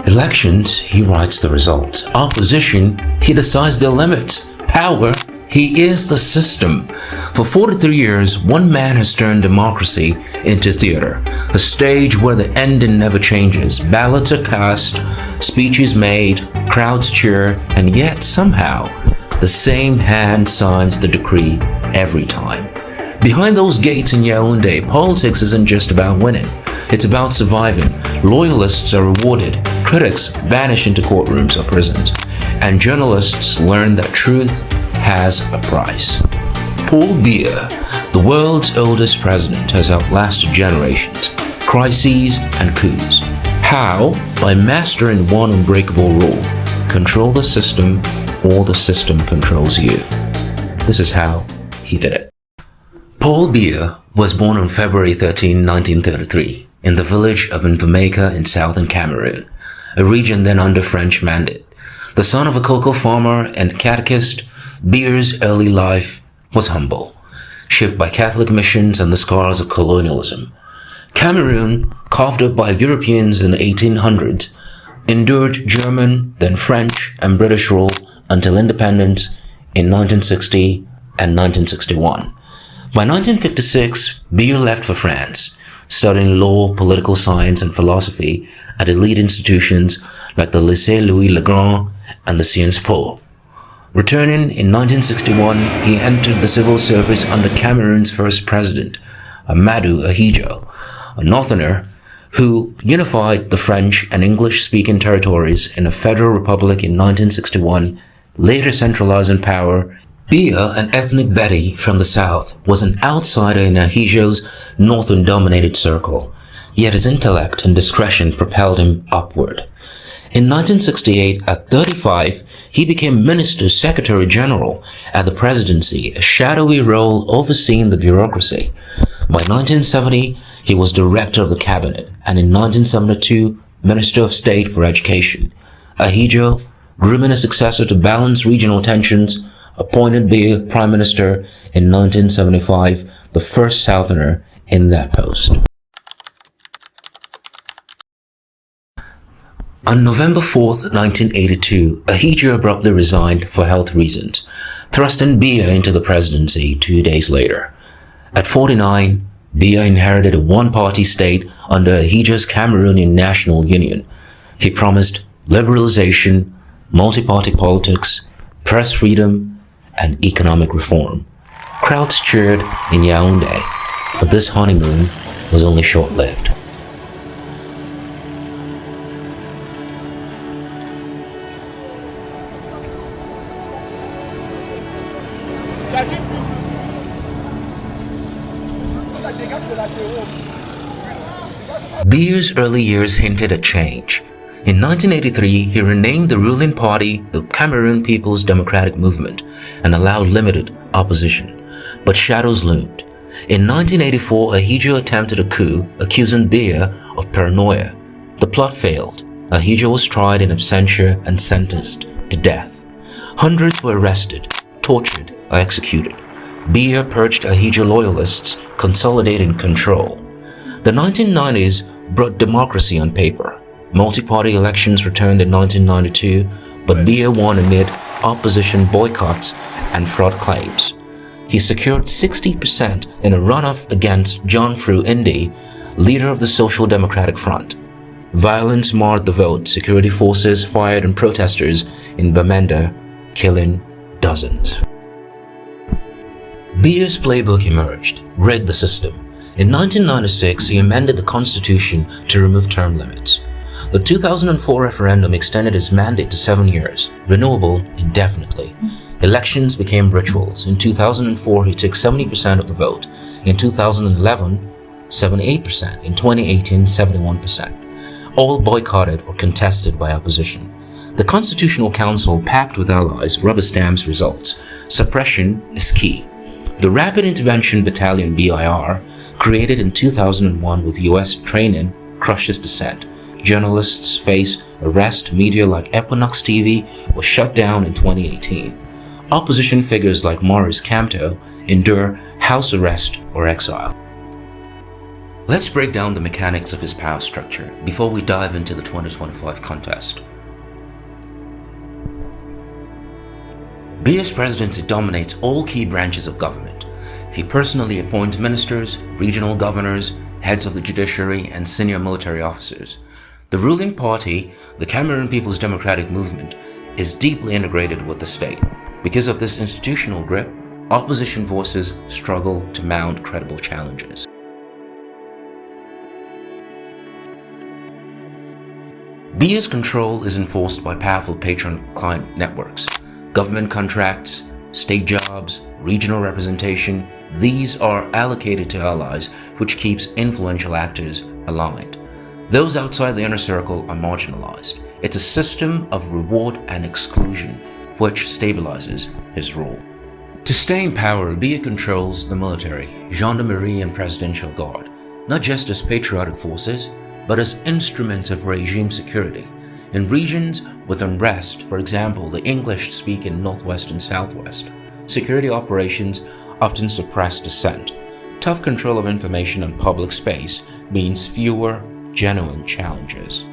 Elections, he writes the results. Opposition, he decides their limits. Power, he is the system. For 43 years, one man has turned democracy into theater, a stage where the ending never changes. Ballots are cast, speeches made, crowds cheer, and yet somehow the same hand signs the decree every time. Behind those gates in Yaoundé, politics isn't just about winning. It's about surviving. Loyalists are rewarded, critics vanish into courtrooms or prisons, and journalists learn that truth has a price. Paul Biya, the world's oldest president, has outlasted generations, crises, and coups. How? By mastering one unbreakable rule: control the system, or the system controls you. This is how he did it. Paul Biya was born on February 13, 1933, in the village of N'Vameka in southern Cameroon, a region then under French mandate. The son of a cocoa farmer and catechist, Biya's early life was humble, shaped by Catholic missions and the scars of colonialism. Cameroon, carved up by Europeans in the 1800s, endured German, then French and British rule until independence in 1960 and 1961. By 1956, Biya left for France, studying law, political science, and philosophy at elite institutions like the Lycée Louis le Grand and the Sciences Po. Returning in 1961, he entered the civil service under Cameroon's first president, Amadou Ahidjo, a northerner who unified the French and English-speaking territories in a federal republic in 1961, later centralizing power. Biya, an ethnic Bedi from the south, was an outsider in Ahidjo's northern-dominated circle, yet his intellect and discretion propelled him upward. In 1968, at 35, he became Minister Secretary General at the presidency, a shadowy role overseeing the bureaucracy. By 1970, he was Director of the Cabinet, and in 1972, Minister of State for Education. Ahidjo, grooming a successor to balance regional tensions, appointed Biya Prime Minister in 1975, the first Southerner in that post. On November 4, 1982, Ahidjo abruptly resigned for health reasons, thrusting Biya into the presidency 2 days later. At 49, Biya inherited a one-party state under Ahidjo's Cameroonian National Union. He promised liberalization, multi-party politics, press freedom, and economic reform. Crowds cheered in Yaoundé, but this honeymoon was only short-lived. Biya's early years hinted at change. In 1983, he renamed the ruling party the Cameroon People's Democratic Movement and allowed limited opposition. But shadows loomed. In 1984, Ahidjo attempted a coup, accusing Biya of paranoia. The plot failed. Ahidjo was tried in absentia and sentenced to death. Hundreds were arrested, tortured, or executed. Biya purged Ahidjo loyalists, consolidating control. The 1990s brought democracy on paper. Multi-party elections returned in 1992, but Biya won amid opposition boycotts and fraud claims. He secured 60% in a runoff against John Fru Indi, leader of the Social Democratic Front. Violence marred the vote. Security forces fired on protesters in Bamenda, killing dozens. Biya's playbook emerged: rig the system. In 1996, he amended the constitution to remove term limits. The 2004 referendum extended his mandate to 7 years, renewable indefinitely. Elections became rituals. In 2004, he took 70% of the vote. In 2011, 78%. In 2018, 71%. All boycotted or contested by opposition. The Constitutional Council, packed with allies, rubber stamps results. Suppression is key. The Rapid Intervention Battalion BIR, created in 2001 with US training, crushes dissent. Journalists face arrest. Media like Equinox TV was shut down in 2018. Opposition figures like Maurice Kamto endure house arrest or exile. Let's break down the mechanics of his power structure before we dive into the 2025 contest. Biya's presidency dominates all key branches of government. He personally appoints ministers, regional governors, heads of the judiciary, and senior military officers. The ruling party, the Cameroon People's Democratic Movement, is deeply integrated with the state. Because of this institutional grip, opposition voices struggle to mount credible challenges. Biya's control is enforced by powerful patron-client networks. Government contracts, state jobs, regional representation, these are allocated to allies, which keeps influential actors aligned. Those outside the inner circle are marginalized. It's a system of reward and exclusion, which stabilizes his rule. To stay in power, Biya controls the military, gendarmerie, and presidential guard, not just as patriotic forces, but as instruments of regime security. In regions with unrest, for example, the English-speaking Northwest and Southwest, security operations often suppress dissent. Tough control of information and public space means fewer genuine challenges.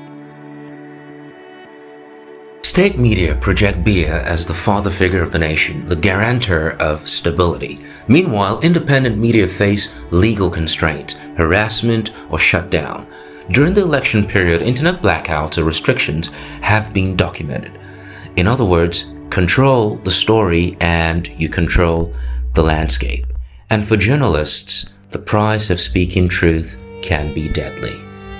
State media project Biya as the father figure of the nation, the guarantor of stability. Meanwhile, independent media face legal constraints, harassment, or shutdown. During the election period, internet blackouts or restrictions have been documented. In other words, control the story and you control the landscape. And for journalists, the price of speaking truth can be deadly.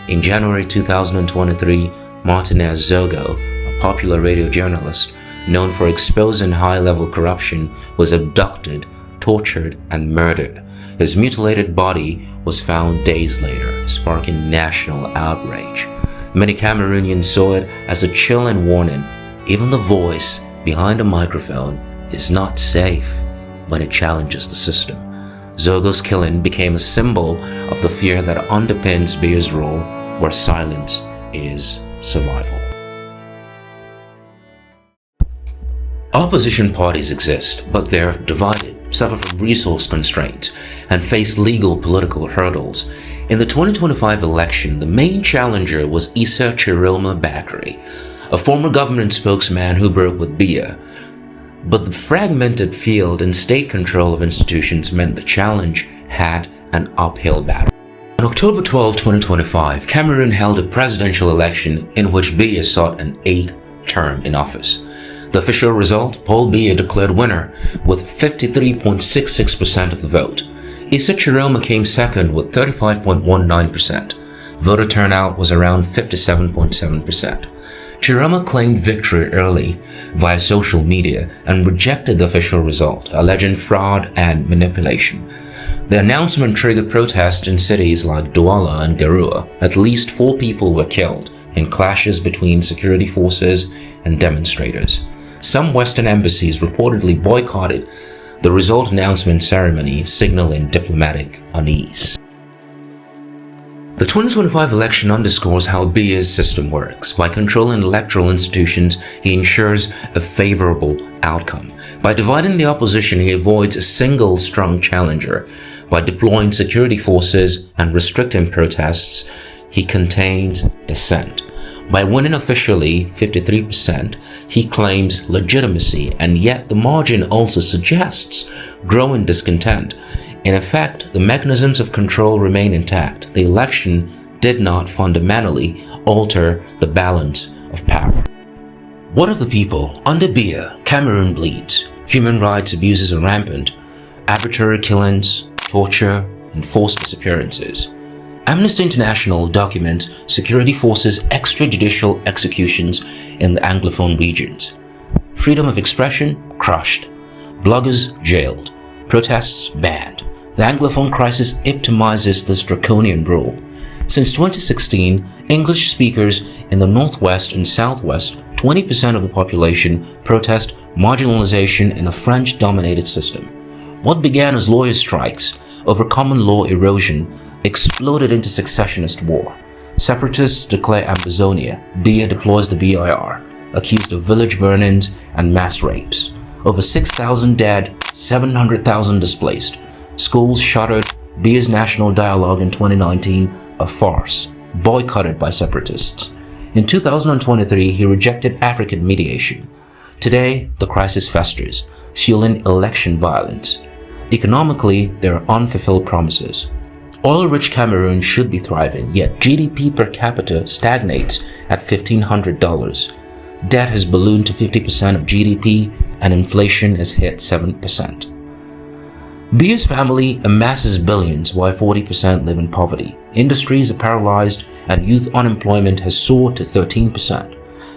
In January 2023, Martinez Zogo, a popular radio journalist known for exposing high-level corruption, was abducted, tortured, and murdered. His mutilated body was found days later, sparking national outrage. Many Cameroonians saw it as a chilling warning. Even the voice behind a microphone is not safe when it challenges the system. Zogo's killing became a symbol of the fear that underpins Biya's rule, where silence is survival. Opposition parties exist, but they're divided, suffer from resource constraints, and face legal political hurdles. In the 2025 election, the main challenger was Issa Chiroma Bakary, a former government spokesman who broke with Biya. But the fragmented field and state control of institutions meant the challenge had an uphill battle. On October 12, 2025, Cameroon held a presidential election in which Biya sought an 8th term in office. The official result, Paul Biya declared winner with 53.66% of the vote. Issa Chiroma came second with 35.19%. Voter turnout was around 57.7%. Chiroma claimed victory early via social media and rejected the official result, alleging fraud and manipulation. The announcement triggered protests in cities like Douala and Garoua. At least 4 people were killed in clashes between security forces and demonstrators. Some Western embassies reportedly boycotted the result announcement ceremony, signaling diplomatic unease. The 2025 election underscores how Biya's system works. By controlling electoral institutions, he ensures a favorable outcome. By dividing the opposition, he avoids a single strong challenger. By deploying security forces and restricting protests, he contains dissent. By winning officially 53%, he claims legitimacy, and yet the margin also suggests growing discontent. In effect, the mechanisms of control remain intact. The election did not fundamentally alter the balance of power. What of the people? Under Biya, Cameroon bleeds. Human rights abuses are rampant. Arbitrary killings, torture, and forced disappearances. Amnesty International documents security forces' extrajudicial executions in the Anglophone regions. Freedom of expression crushed. Bloggers jailed. Protests banned. The Anglophone crisis epitomizes this draconian rule. Since 2016, English speakers in the Northwest and Southwest, 20% of the population, protest marginalization in a French-dominated system. What began as lawyer strikes over common law erosion exploded into secessionist war. Separatists declare Ambazonia. Biya deploys the BIR, accused of village burn-ins and mass rapes. Over 6,000 dead, 700,000 displaced. Schools shuttered, Biya's national dialogue in 2019 a farce, boycotted by separatists. In 2023, he rejected African mediation. Today, the crisis festers, fueling election violence. Economically, there are unfulfilled promises. Oil-rich Cameroon should be thriving, yet GDP per capita stagnates at $1,500. Debt has ballooned to 50% of GDP, and inflation has hit 7%. Biya's family amasses billions while 40% live in poverty. Industries are paralyzed and youth unemployment has soared to 13%.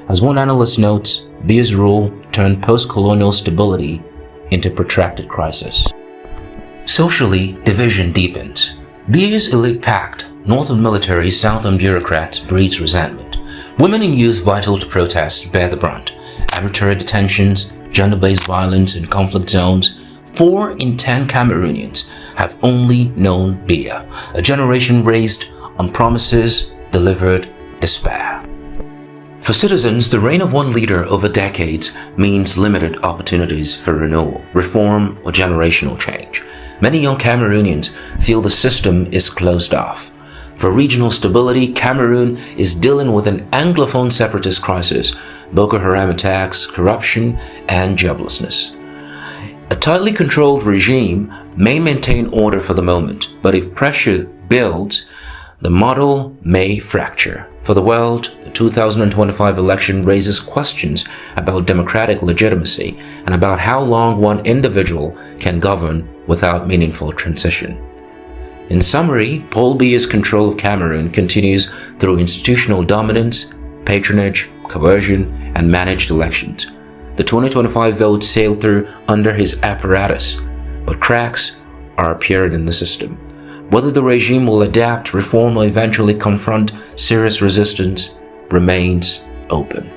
As one analyst notes, Biya's rule turned post-colonial stability into protracted crisis. Socially, division deepens. Biya's elite pact, north on military, south on bureaucrats, breeds resentment. Women and youth vital to protest bear the brunt. Arbitrary detentions, gender-based violence in conflict zones. 4 in 10 Cameroonians have only known Biya, a generation raised on promises delivered despair. For citizens, the reign of one leader over decades means limited opportunities for renewal, reform, or generational change. Many young Cameroonians feel the system is closed off. For regional stability, Cameroon is dealing with an Anglophone separatist crisis, Boko Haram attacks, corruption, and joblessness. A tightly controlled regime may maintain order for the moment, but if pressure builds, the model may fracture. For the world, the 2025 election raises questions about democratic legitimacy and about how long one individual can govern without meaningful transition. In summary, Paul Biya's control of Cameroon continues through institutional dominance, patronage, coercion, and managed elections. The 2025 votes sail through under his apparatus, but cracks are apparent in the system. Whether the regime will adapt, reform, or eventually confront serious resistance remains open.